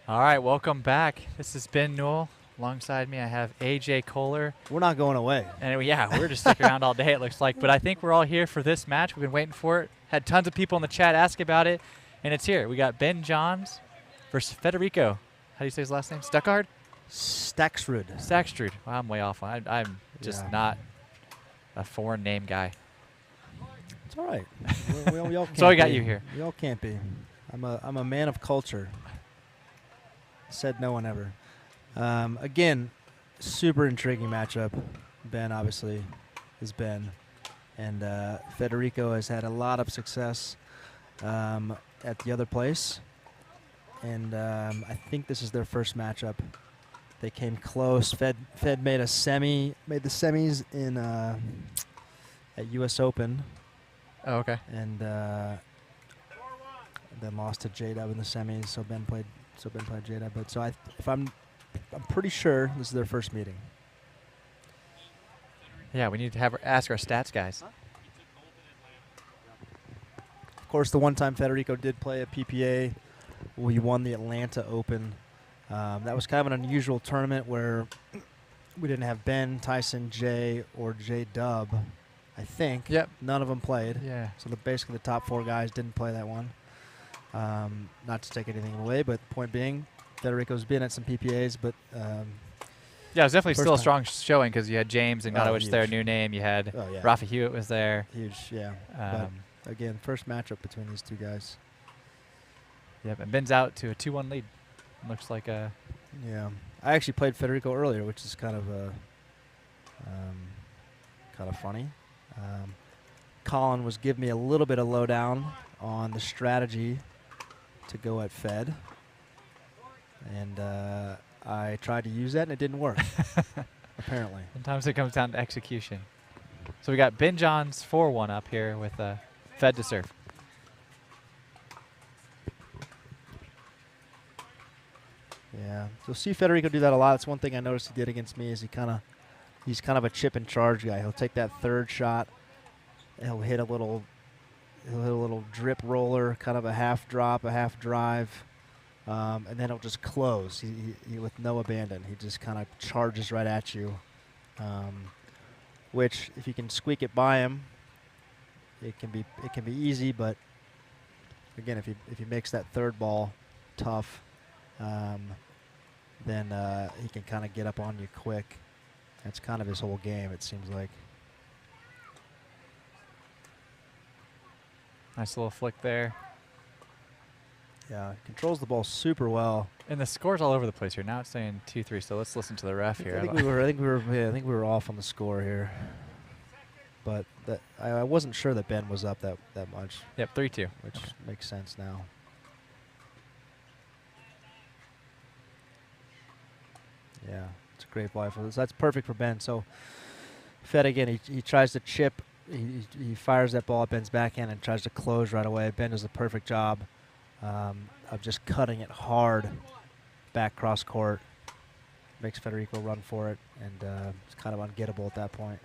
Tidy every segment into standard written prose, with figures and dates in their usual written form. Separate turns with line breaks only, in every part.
All right, welcome back. This is Ben Newell. Alongside me, I have AJ Kohler.
We're not going away.
And yeah, we're just sticking around all day, it looks like. But I think we're all here for this match. We've been waiting for it. Had tons of people in the chat ask about it, and it's here. We got Ben Johns versus Federico. How do you say his last name? Staksrud?
Staksrud.
Staksrud. Well, I'm way off. I'm just not a foreign name guy.
It's all right. we all can't
So I got
be.
you here.
We all can't be. I'm a man of culture. Said no one ever. Again, super intriguing matchup. Ben obviously is Ben, and Federico has had a lot of success at the other place, and I think this is their first matchup. They came close. Fed made the semis in at U.S. Open.
Oh, okay.
And then lost to J-Dub in the semis. So Ben played J-Dub. But so I'm pretty sure this is their first meeting.
Yeah, we need to ask our stats guys.
Of course, the one time Federico did play a PPA, we won the Atlanta Open. That was kind of an unusual tournament where we didn't have Ben, Tyson, Jay, or J-Dub. I think.
Yep.
None of them played.
Yeah.
So basically the top 4 guys didn't play that one. Not to take anything away, but point being, Federico's been at some PPAs, but
yeah, it was definitely still a strong showing because you had James and Gnatowicz there, new name. You had Rafa Hewitt was there.
Huge, yeah. But again, first matchup between these two guys.
Yep, and Ben's out to a 2-1 lead. Looks like a.
Yeah, I actually played Federico earlier, which is kind of funny. Colin was giving me a little bit of lowdown on the strategy to go at Fed, and I tried to use that, and it didn't work, apparently.
Sometimes it comes down to execution. So we got Ben Johns 4-1 up here with Fed to serve.
Yeah, so see Federico do that a lot. That's one thing I noticed he did against me is he's kind of a chip and charge guy. He'll take that third shot. He'll hit a little drip roller, kind of a half drop, a half drive, and then he'll just close. He with no abandon. He just kind of charges right at you, which if you can squeak it by him, it can be easy. But again, if he makes that third ball tough, then he can kind of get up on you quick. That's kind of his whole game, it seems like.
Nice little flick there.
Yeah, controls the ball super well.
And the score's all over the place here. Now it's saying 2-3. So let's listen to the ref here.
I think we were off on the score here, but I wasn't sure that Ben was up that much.
Yep, 3-2,
which makes sense now. Yeah, it's a great fly for this. That's perfect for Ben. So Fed again, he tries to chip. He fires that ball at Ben's backhand and tries to close right away. Ben does a perfect job of just cutting it hard back cross court. Makes Federico run for it, and it's kind of ungettable at that point.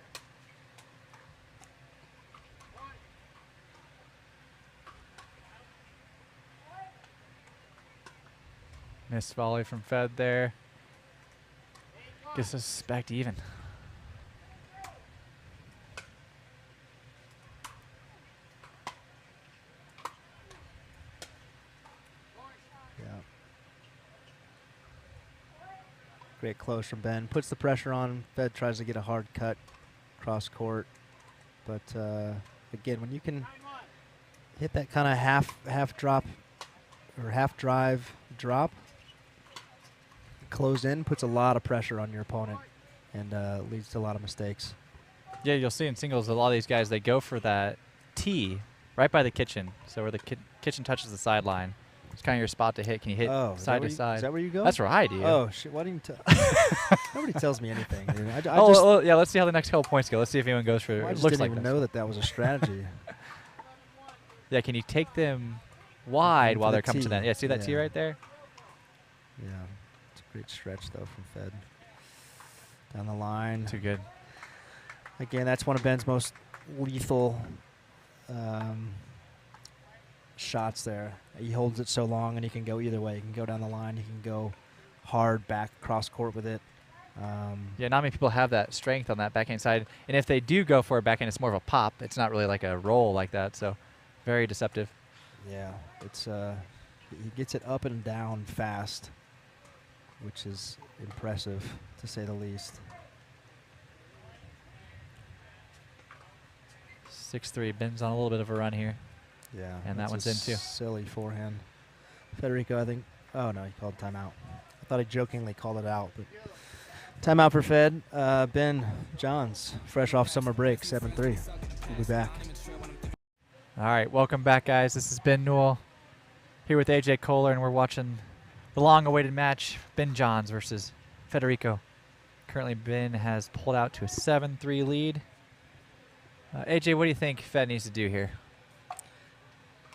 Missed volley from Fed there. Gets us back to even.
Great close from Ben. Puts the pressure on. Fed tries to get a hard cut cross court. But again, when you can hit that kind of half drop or half drive drop, close in, puts a lot of pressure on your opponent and leads to a lot of mistakes.
Yeah, you'll see in singles, a lot of these guys, they go for that tee right by the kitchen. So where the kitchen touches the sideline. It's kind of your spot to hit. Can you hit side to side?
Is that where you go?
That's where I do.
Oh, shit. Why didn't you tell? Nobody tells me anything. Dude.
Yeah, let's see how the next couple points go. Let's see if anyone goes for it.
I just
Looks
didn't
like
even know that was a strategy.
Yeah, can you take them wide while they're coming to that? Yeah, see that tee right there?
Yeah. It's a great stretch, though, from Fed. Down the line.
Too good.
Again, that's one of Ben's most lethal shots there. He holds it so long, and he can go either way. He can go down the line. He can go hard back cross court with it.
Yeah, not many people have that strength on that backhand side. And if they do go for a backhand, it's more of a pop. It's not really like a roll like that. So very deceptive.
Yeah, it's he gets it up and down fast, which is impressive to say the least.
6-3. Ben's on a little bit of a run here.
Yeah,
And that one's in too.
Silly forehand. Federico, I think. Oh no, he called timeout. I thought he jokingly called it out, but timeout for Fed. Ben Johns, fresh off summer break, 7-3. We'll be back.
All right, welcome back, guys. This is Ben Newell here with AJ Kohler, and we're watching the long-awaited match, Ben Johns versus Federico. Currently, Ben has pulled out to a 7-3 lead. AJ, what do you think Fed needs to do here?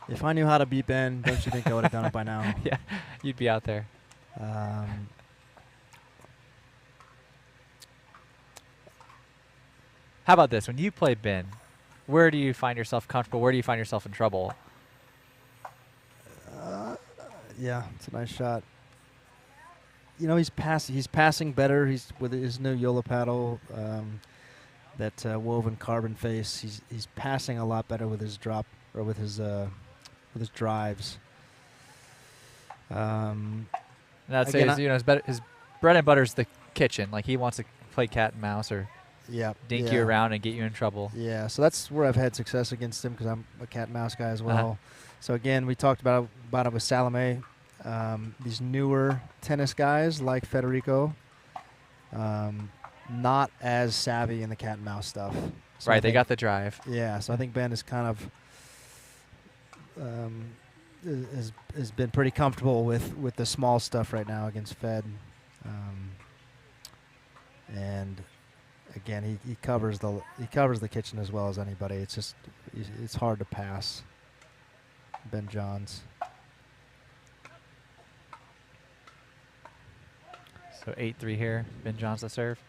If I knew how to beat Ben, don't you think I would have done it by now?
Yeah, you'd be out there.
How
about this? When you play Ben, where do you find yourself comfortable? Where do you find yourself in trouble?
Yeah, it's a nice shot. You know, he's passing better. He's with his new Joola paddle, that woven carbon face. He's passing a lot better with his drop or with his drives.
I'd say his bread and butter is the kitchen. Like he wants to play cat and mouse or dink you around and get you in trouble.
Yeah, so that's where I've had success against him because I'm a cat and mouse guy as well. So again, we talked about it with Salome. These newer tennis guys like Federico, not as savvy in the cat and mouse stuff. So
right, they got the drive.
Yeah, so I think Ben is kind of has been pretty comfortable with the small stuff right now against Fed, and again he covers the kitchen as well as anybody. It's just it's hard to pass Ben Johns.
So 8-3 here. Ben Johns to serve.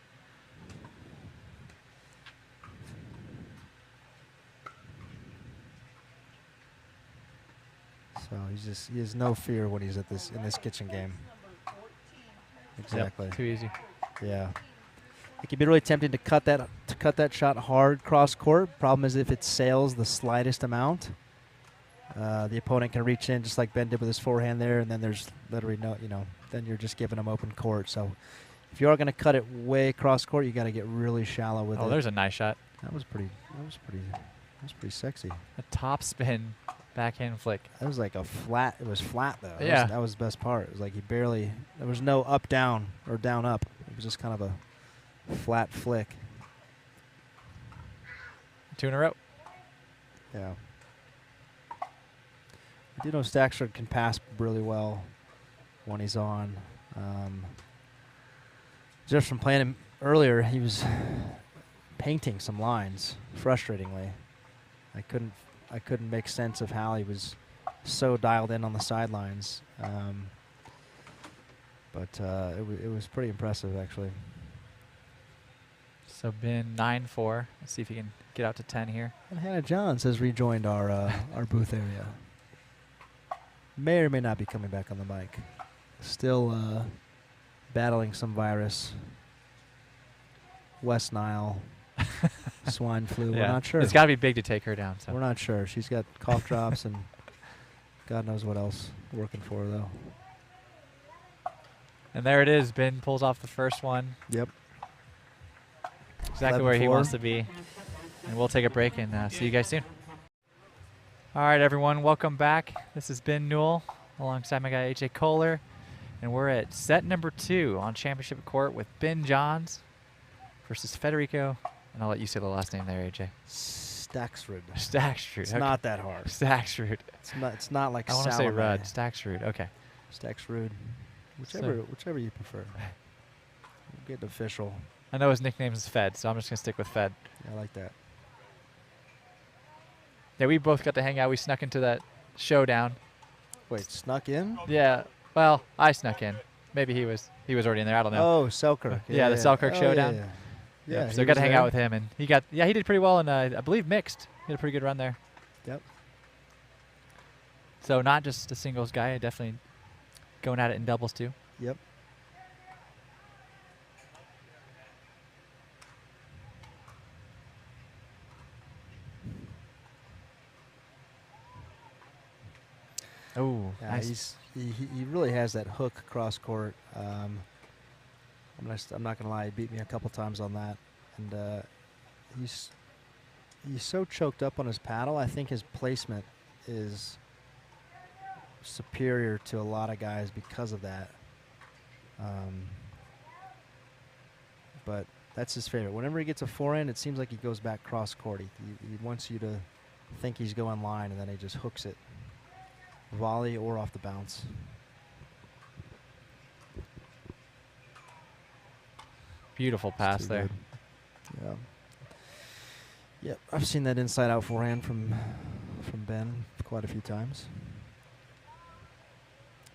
So he has no fear when he's in this kitchen game. Exactly.
Yep, too easy.
Yeah. It can be really tempting to cut that shot hard cross court. Problem is if it sails the slightest amount, the opponent can reach in just like Ben did with his forehand there, and then there's literally then you're just giving them open court. So if you are going to cut it way cross court, you got to get really shallow with it.
Oh, there's a nice shot.
That was pretty sexy.
A top spin backhand flick.
That was like a flat. It was flat though.
Yeah.
That was the best part. It was like there was no up down or down up. It was just kind of a flat flick.
2 in a row.
Yeah. I do know Staksrud can pass really well when he's on. Just from playing him earlier, he was painting some lines frustratingly. I couldn't make sense of how he was so dialed in on the sidelines. But it was pretty impressive actually.
So Ben 9-4. Let's see if he can get out to 10 here.
And Hannah Johns has rejoined our booth area. May or may not be coming back on the mic. Still battling some virus. West Nile, swine flu.
Yeah.
We're not sure.
It's got to be big to take her down. So
We're not sure. She's got cough drops and God knows what else working for her though.
And there it is. Ben pulls off the first one.
Yep.
Exactly where he
11-4.
wants to be. And we'll take a break and see you guys soon. All right, everyone. Welcome back. This is Ben Newell alongside my guy AJ Kohler. And we're at set number 2 on championship court with Ben Johns versus Federico. And I'll let you say the last name there, AJ.
Staksrud.
Staksrud.
It's not that hard.
Staksrud.
It's not like
I want to say
Salome.
Rudd. Staksrud. Okay.
Staksrud. Whichever you prefer. We'll get official.
I know his nickname is Fed, so I'm just going to stick with Fed.
Yeah, I like that.
Yeah, we both got to hang out. We snuck into that showdown.
Wait, snuck in?
Yeah. Well, I snuck in. Maybe he was already in there. I don't know.
Oh, Selkirk.
Yeah, the Selkirk showdown.
Yeah,
so I got to hang out with him, and he did pretty well in I believe mixed. He had a pretty good run there.
Yep.
So not just a singles guy, definitely going at it in doubles too.
Yep.
Oh,
Yeah,
nice.
he really has that hook cross court. I'm not gonna lie, he beat me a couple times on that, and he's so choked up on his paddle. I think his placement is superior to a lot of guys because of that. But that's his favorite. Whenever he gets a forehand, it seems like he goes back cross court. He wants you to think he's going line, and then he just hooks it, volley or off the bounce.
Beautiful pass there.
Good. Yeah. Yep, I've seen that inside out forehand from Ben quite a few times.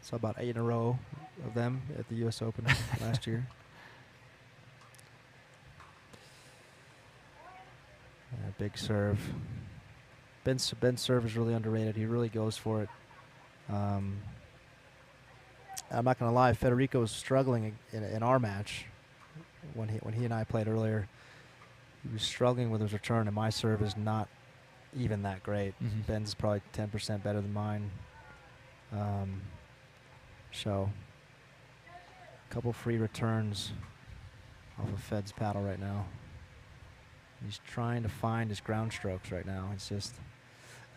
Saw about 8 in a row of them at the U.S. Open last year. Yeah, big serve. Ben's serve is really underrated. He really goes for it. I'm not going to lie, Federico was struggling in our match when he and I played earlier. He was struggling with his return, and my serve is not even that great. Ben's probably 10% better than mine. So, a couple free returns off of Fed's paddle right now. He's trying to find his ground strokes right now. It's just,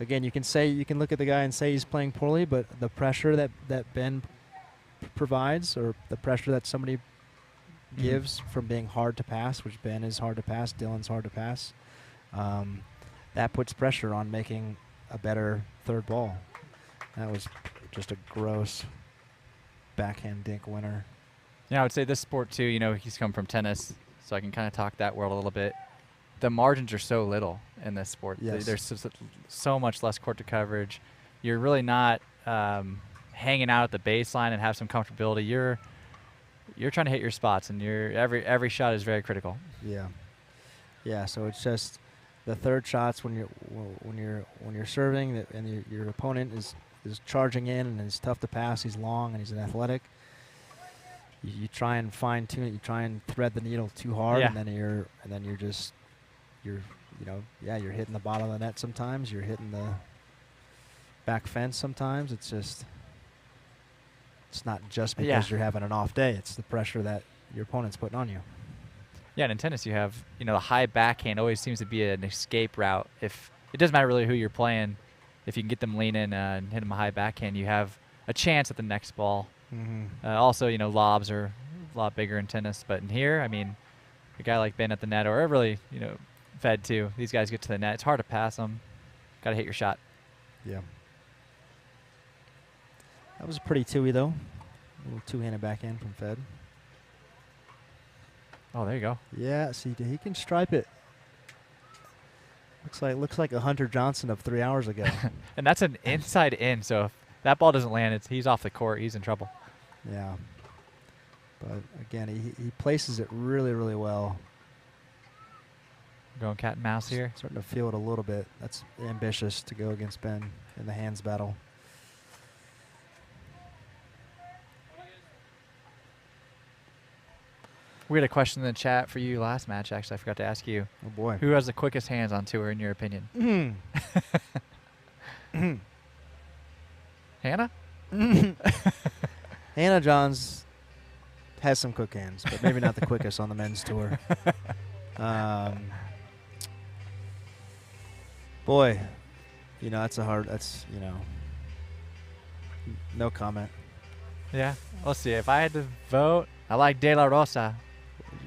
again, you can look at the guy and say he's playing poorly, but the pressure that Ben provides, or the pressure that somebody gives from being hard to pass, which Ben is hard to pass, Dylan's hard to pass, that puts pressure on making a better third ball. That was just a gross backhand dink winner.
Yeah, I would say this sport too, you know, he's come from tennis, so I can kind of talk that world a little bit. The margins are so little in this sport.
Yes.
There's so much less court to coverage. You're really not hanging out at the baseline and have some comfortability. You're trying to hit your spots, and every shot is very critical.
Yeah. Yeah, so it's just the third shots when you're serving and your opponent is charging in and it's tough to pass. He's long and he's an athletic. You try and fine tune it. You try and thread the needle too hard,
Yeah.
and then you're hitting the bottom of the net sometimes. You're hitting the back fence sometimes. It's not just because you're having an off day. It's the pressure that your opponent's putting on you.
Yeah, and in tennis you have, you know, the high backhand always seems to be an escape route. If it doesn't matter really who you're playing, if you can get them leaning and hit them a high backhand, you have a chance at the next ball. Also, you know, lobs are a lot bigger in tennis, but in here, I mean, a guy like Ben at the net, or really, you know, Fed too. These guys get to the net. It's hard to pass them. Got to hit your shot.
Yeah. That was pretty two-y though. A little two-handed backhand from Fed.
Oh, there you go.
Yeah, see, he can stripe it. Looks like a Hunter Johnson of 3 hours ago.
And that's an inside in, so if that ball doesn't land, he's off the court. He's in trouble.
Yeah. But again, he places it really, really well.
Going cat and mouse here.
Starting to feel it a little bit. That's ambitious to go against Ben in the hands battle.
We had a question in the chat for you last match, actually. I forgot to ask you.
Oh, boy.
Who has the quickest hands on tour, in your opinion? Hannah?
Hannah Johns has some quick hands, but maybe not the quickest on the men's tour. Boy, you know, no comment.
Yeah. Let's see. If I had to vote, I like De La Rosa.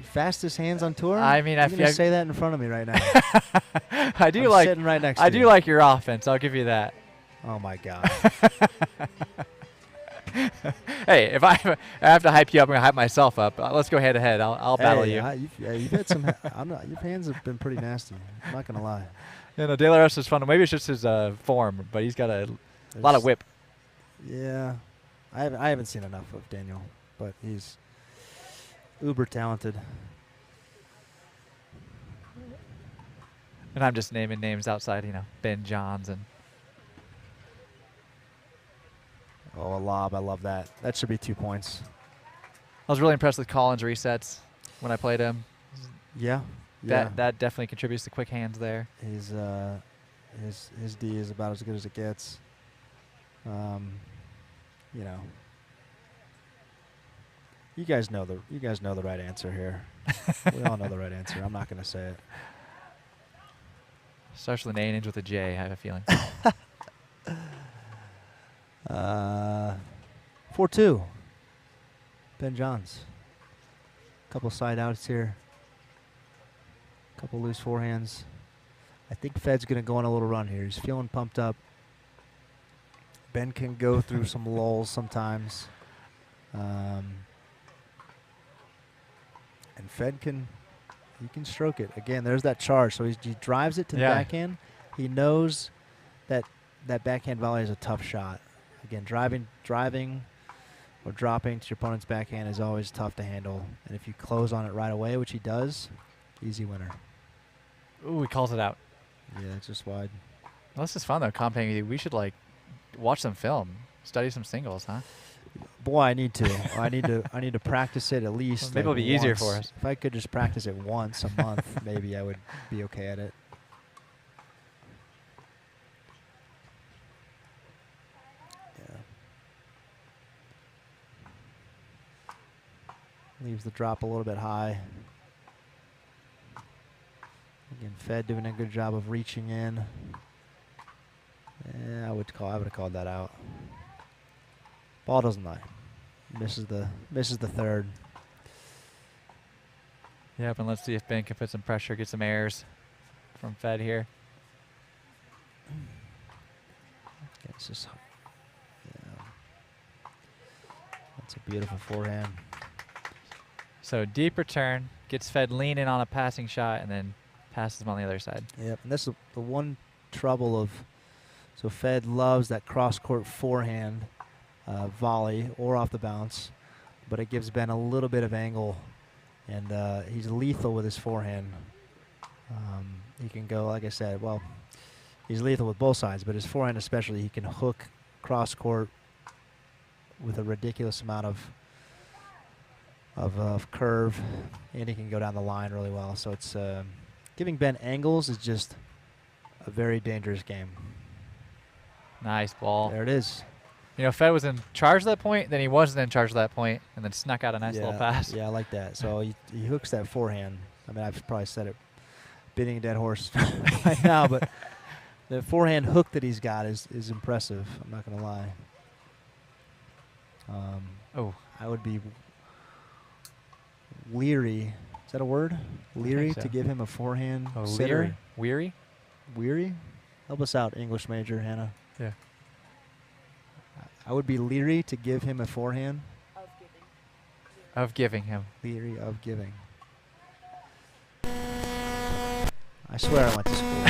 Fastest hands on tour?
I mean,
You're gonna say that in front of me right now.
I'm
sitting right next to you.
I do like your offense. I'll give you that.
Oh my God.
Hey, if I have to hype you up, I'm gonna hype myself up. Let's go head to head. I'll battle you.
You've had some. Your hands have been pretty nasty. I'm not gonna lie.
Yeah, no, De La Rosa's fun. Maybe it's just his form, but he's got a lot of whip.
Yeah, I haven't seen enough of Daniel, but he's uber talented.
And I'm just naming names outside, you know, Ben Johns and.
Oh, a lob. I love that. That should be 2 points.
I was really impressed with Collins' resets when I played him.
Yeah. Yeah.
That definitely contributes to quick hands there.
His D is about as good as it gets. You know. You guys know the right answer here. We all know the right answer. I'm not going to say it.
Starts with an A and ends with a J, I have a feeling.
4-2. Ben Johns. Couple side outs here. Couple loose forehands. I think Fed's going to go on a little run here. He's feeling pumped up. Ben can go through some lulls sometimes. And Fed can stroke it. Again, there's that charge. So he drives it to the backhand. He knows that backhand volley is a tough shot. Again, driving or dropping to your opponent's backhand is always tough to handle. And if you close on it right away, which he does, easy winner.
Ooh, he calls it out.
Yeah, it's just wide.
Well, this is fun, though, commentating with you. We should, like, watch some film, study some singles, huh?
Boy, I need to. I need to practice it at least.
Well, maybe it'll be easier for us.
If I could just practice it once a month, maybe I would be okay at it. Yeah. Leaves the drop a little bit high. Again, Fed doing a good job of reaching in. Yeah, I would have called that out. Ball doesn't lie. Misses the third.
Yep, and let's see if Ben can put some pressure, get some airs from Fed here.
Yeah, it's just, yeah. That's a beautiful forehand.
So deep return, gets Fed leaning on a passing shot, and then passes him on the other side.
Yep, and this is the one trouble of, so Fed loves that cross-court forehand volley or off the bounce, but it gives Ben a little bit of angle, and he's lethal with his forehand. He can go, like I said, well, he's lethal with both sides, but his forehand especially, he can hook cross-court with a ridiculous amount of curve, and he can go down the line really well. So it's giving Ben angles is just a very dangerous game.
Nice ball.
There it is.
You know, Fed was in charge at that point, then he wasn't in charge at that point, and then snuck out a nice little pass.
Yeah, I like that. So he hooks that forehand. I mean, I've probably said it, beating a dead horse right now, but the forehand hook that he's got is impressive. I'm not going to lie. I would be leery. Is that a word? Leery
so.
to give him a forehand
Oh,
sitter.
Weary?
Weary? Help us out, English major, Hannah.
Yeah.
I would be leery to give him a forehand.
Of giving him.
Leery of giving. I swear I went to school.
Oh,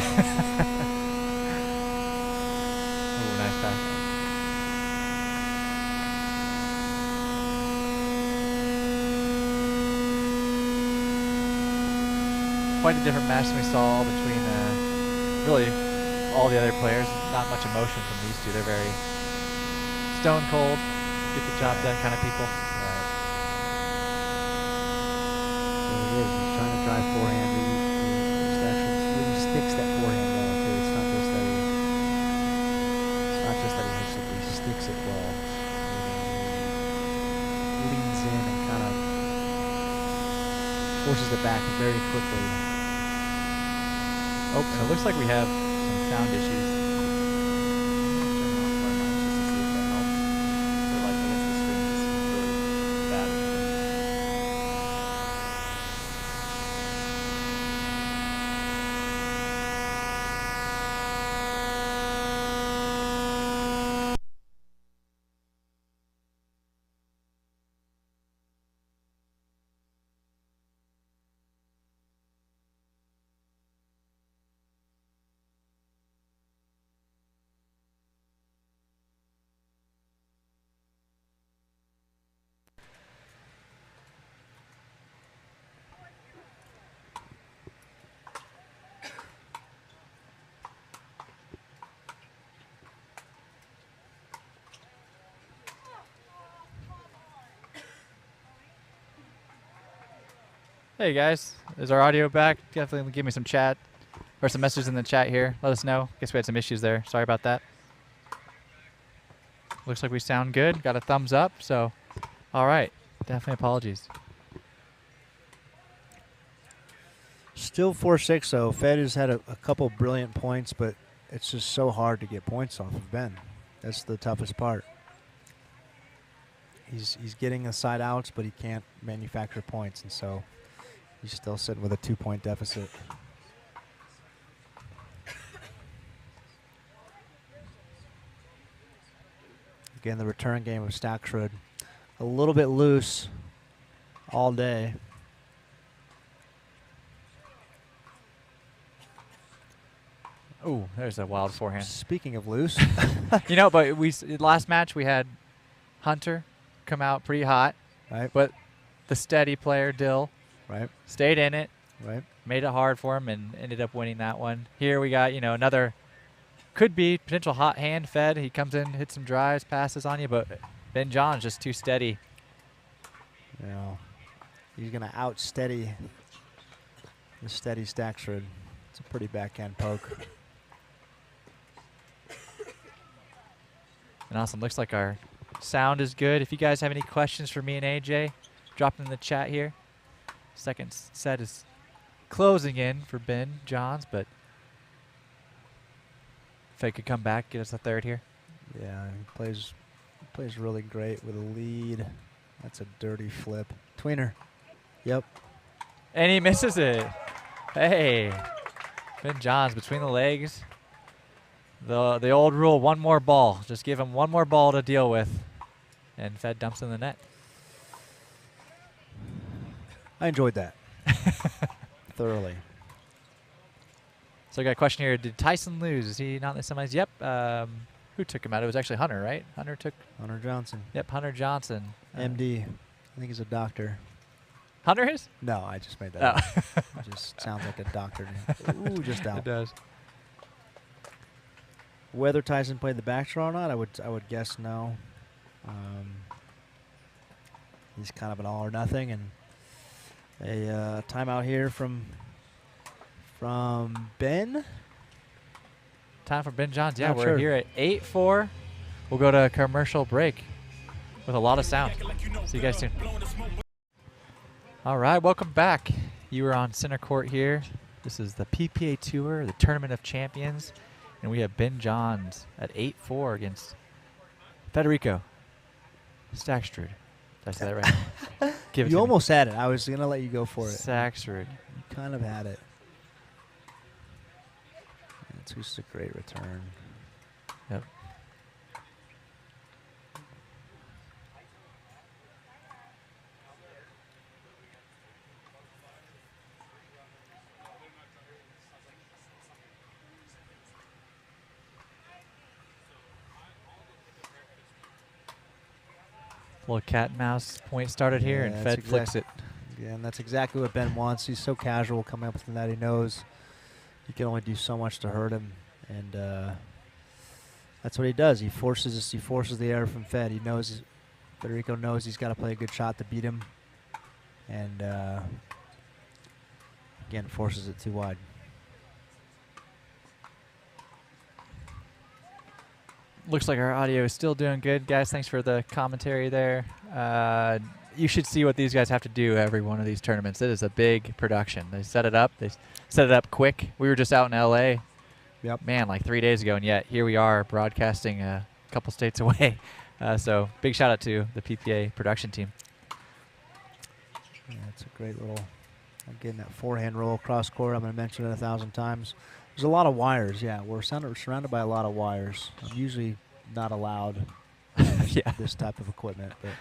nice pass. Quite a different match than we saw between really all the other players. Not much emotion from these two. They're very stone cold, get the job done kind of people.
Right. So he is. He's trying to drive forehand. He really sticks that forehand well too. It's not just that he hits it, he sticks it well. He leans in and kind of forces it back very quickly.
Oh, and it looks like we have some sound issues. Hey guys, is our audio back? Definitely give me some chat or some messages in the chat here. Let us know. Guess we had some issues there. Sorry about that. Looks like we sound good. Got a thumbs up. So, all right. Definitely apologies.
Still 4-6 though. Fed has had a couple brilliant points, but it's just so hard to get points off of Ben. That's the toughest part. He's getting the side outs, but he can't manufacture points, and so he's still sitting with a 2-point deficit. Again, the return game of Staksrud. A little bit loose all day.
Ooh, there's a wild forehand.
Speaking of loose.
You know, but last match we had Hunter come out pretty hot.
Right.
But the steady player, Dill,
Right.
stayed in it.
Right.
Made it hard for him and ended up winning that one. Here we got, another could be potential hot hand Fed. He comes in, hits some drives, passes on you, but Ben John's just too steady.
He's going to outsteady the steady Staksrud. It's a pretty backhand poke.
And awesome. Looks like our sound is good. If you guys have any questions for me and AJ, drop them in the chat here. Second set is closing in for Ben Johns, but if I could come back, get us a third here.
Yeah, he plays really great with a lead. That's a dirty flip. Tweener. Yep.
And he misses it. Hey. Ben Johns between the legs. The old rule, one more ball. Just give him one more ball to deal with. And Fed dumps in the net.
I enjoyed that. Thoroughly.
So I got a question here. Did Tyson lose? Is he not in the semis? Yep. Who took him out? It was actually Hunter, right? Hunter Johnson. Yep, Hunter Johnson.
MD. I think he's a doctor.
Hunter is?
No, I just made that up. It just sounds like a doctor. Ooh, just out.
It does.
Whether Tyson played the backstraw or not, I would guess no. He's kind of an all or nothing, and a timeout here from Ben.
Time for Ben Johns. Yeah,
Not
we're
sure.
here at 8-4. We'll go to a commercial break with a lot of sound. See you guys soon. All right, welcome back. You are on center court here. This is the PPA Tour, the Tournament of Champions, and we have Ben Johns at 8-4 against Federico Staksrud. Did I say that right? Give it
You
to
almost had it. I was going to let you go for
me.
it.
Staksrud.
You kind of had it. That's just a great return.
Yep. Little cat and mouse point started here, and Fed flicks it.
Yeah, and that's exactly what Ben wants. He's so casual coming up with the net. He knows he can only do so much to hurt him, and that's what he does. He forces the error from Fed. He knows Federico knows he's got to play a good shot to beat him, and again forces it too wide.
Looks like our audio is still doing good, guys. Thanks for the commentary there. You should see what these guys have to do every one of these tournaments. It is a big production. They set it up. They set it up quick. We were just out in L.A.
Yep.
Man, like 3 days ago, and yet here we are broadcasting a couple states away. So big shout out to the PPA production team.
Yeah, it's a great little, again, that forehand roll across court. I'm going to mention it 1,000 times. There's a lot of wires. Yeah, we're surrounded by a lot of wires. I'm usually not allowed this type of equipment, but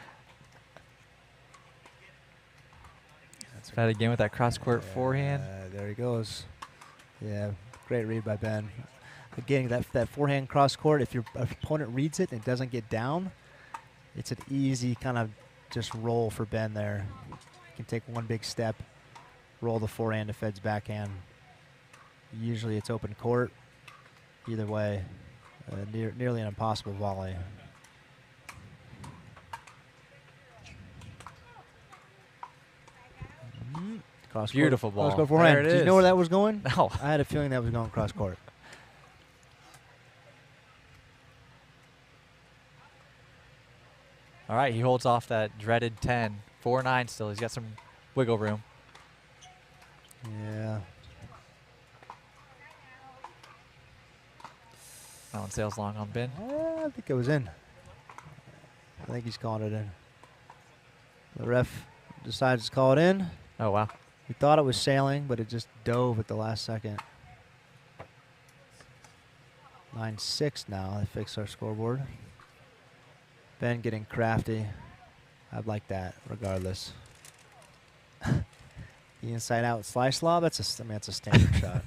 that's Fed again with that cross-court forehand.
There he goes. Yeah, great read by Ben. Again, that forehand cross-court, if your opponent reads it and doesn't get down, it's an easy kind of just roll for Ben there. You can take one big step, roll the forehand to Fed's backhand. Usually it's open court. Either way, nearly an impossible volley. Cross
Beautiful
court.
ball.
Cross court forehand.
There it
Did you know where
is.
that was going?
No.
I had a feeling that was going cross court.
All right, he holds off that dreaded 10. 4-9 still. He's got some wiggle room.
Yeah.
That one sails long on Ben.
I think it was in. I think he's calling it in. The ref decides to call it in.
Oh, wow.
We thought it was sailing, but it just dove at the last second. 9-6 now. They fix our scoreboard. Ben getting crafty. I'd like that, regardless. The inside out slice lob. That's a standard shot.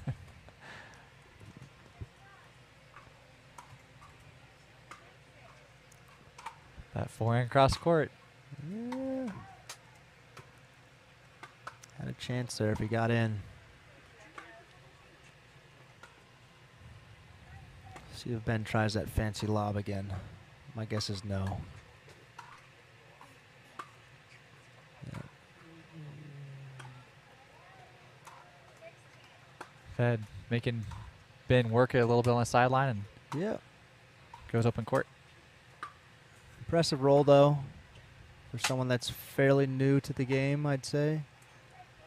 That forehand cross court.
Yeah. Had a chance there if he got in. See if Ben tries that fancy lob again. My guess is no. Yeah.
Fed making Ben work it a little bit on the sideline and
Yeah.
goes open court.
Impressive roll, though, for someone that's fairly new to the game, I'd say.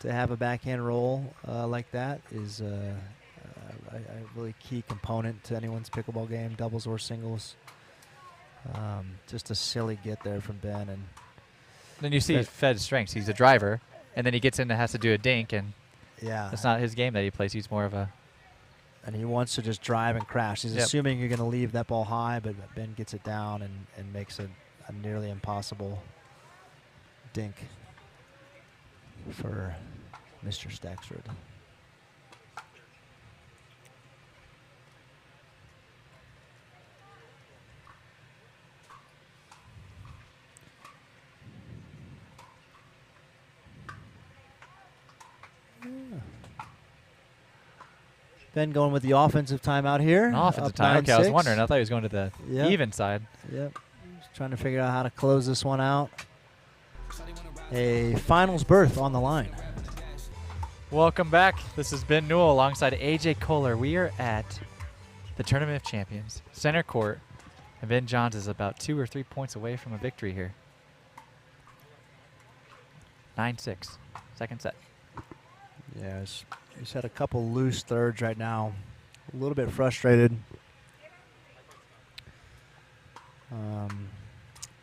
To have a backhand roll like that is a really key component to anyone's pickleball game, doubles or singles. Just a silly get there from Ben. And
Then you see Fed's strengths. He's a driver, and then he gets in and has to do a dink, and
yeah,
that's not his game that he plays. He's more of a...
and he wants to just drive and crash. He's assuming you're going to leave that ball high, but Ben gets it down and makes a nearly impossible dink for Mr. Staksrud. Ben going with the offensive timeout here.
An offensive
up
time. Okay, I was
9-6.
wondering. I thought he was going to the even side.
Yep. Just trying to figure out how to close this one out. A finals berth on the line.
Welcome back. This is Ben Newell alongside AJ Kohler. We are at the Tournament of Champions, center court, and Ben Johns is about 2 or 3 points away from a victory here. 9-6, second set.
Yeah, he's had a couple loose thirds right now. A little bit frustrated.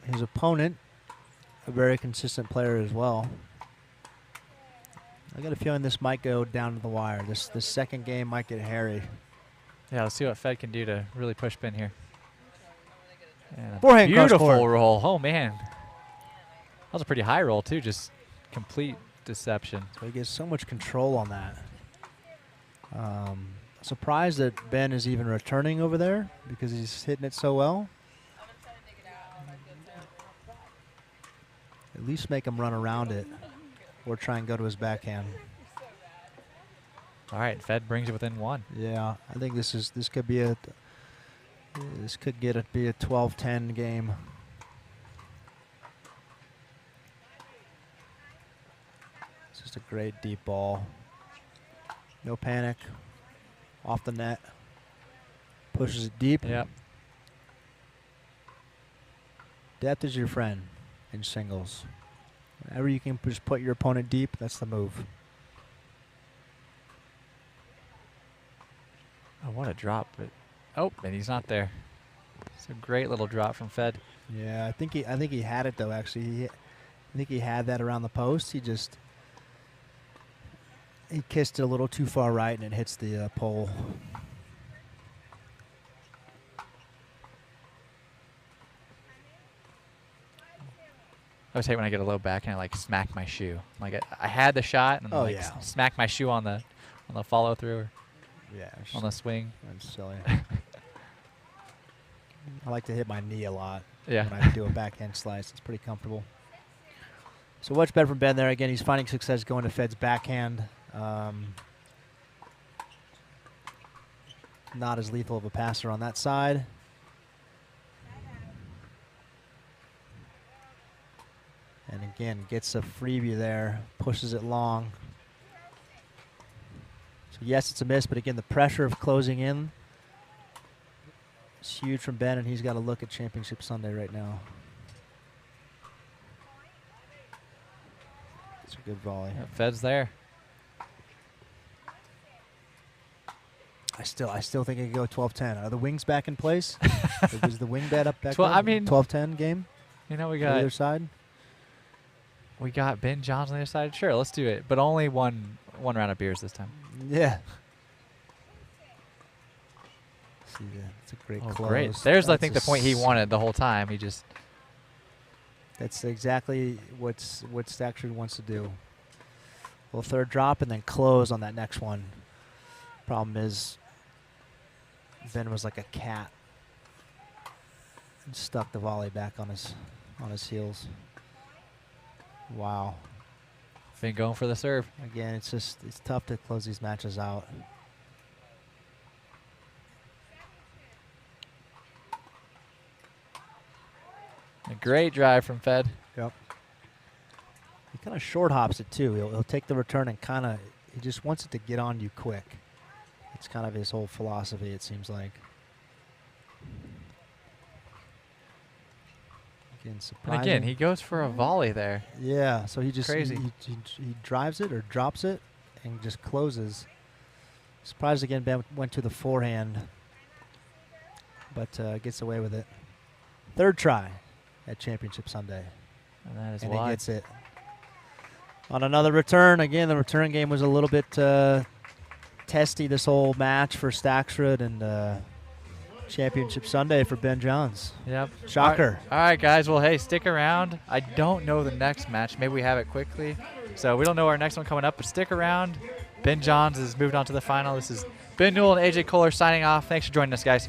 His opponent, a very consistent player as well. I got a feeling this might go down to the wire. This second game might get hairy.
Yeah, let's see what Fed can do to really push Ben here. And a
Forehand cross
beautiful
court.
roll. Oh, man. That was a pretty high roll, too. Just complete deception.
So he gets so much control on that. Surprised that Ben is even returning over there because he's hitting it so well. At least make him run around it or try and go to his backhand.
All right, Fed brings it within 1.
Yeah, I think this could be a 12-10 game. It's just a great deep ball. No panic. Off the net. Pushes it deep.
Yep.
Depth is your friend in singles. Whenever you can just put your opponent deep, that's the move.
Oh, what a drop. But oh, and he's not there. It's a great little drop from Fed.
Yeah, I think he had it though. Actually, I think he had that around the post. He kissed it a little too far right, and it hits the pole.
I always hate when I get a low back and I like smack my shoe. Like I had the shot and smack my shoe on the follow through or on the swing.
That's silly. I like to hit my knee a lot
Yeah.
when I do a backhand slice. It's pretty comfortable. So much better from Ben there. Again, he's finding success going to Fed's backhand. Not as lethal of a passer on that side. And again, gets a freebie there, pushes it long. yes, it's a miss, but again, the pressure of closing in is huge from Ben, and he's got to look at Championship Sunday right now. It's a good volley.
Yeah, Fed's there.
I still think it could go 12-10. Are the wings back in place? Was the wing bet up back?
I mean,
12-10 game.
You know, we
On
got
the other side.
We got Ben Johns on the other side. Sure, let's do it, but only one round of beers this time.
Yeah. See, it's a great close.
Great. There's, I
That's
think, the point he wanted the whole time. He just.
That's exactly what Staksrud wants to do. Little third drop and then close on that next one. Problem is, Ben was like a cat and stuck the volley back on his heels. Wow.
Been going for the serve.
Again, it's tough to close these matches out.
A great drive from Fed.
Yep. He kind of short hops it too. He'll take the return and he just wants it to get on you quick. It's kind of his whole philosophy, it seems like. Again, surprising.
And again, he goes for a volley there.
Yeah, so he just
Crazy.
He drives it or drops it and just closes. Surprised again, Ben went to the forehand, but gets away with it. Third try at Championship Sunday.
And that is
and
why.
he gets it. On another return, again, the return game was a little bit testy this whole match for Staksrud, and Championship Sunday for Ben Johns.
Yep.
Shocker.
All right, guys. Well, hey, stick around. I don't know the next match. Maybe we have it quickly. So we don't know our next one coming up, but stick around. Ben Johns has moved on to the final. This is Ben Newell and AJ Kohler signing off. Thanks for joining us, guys.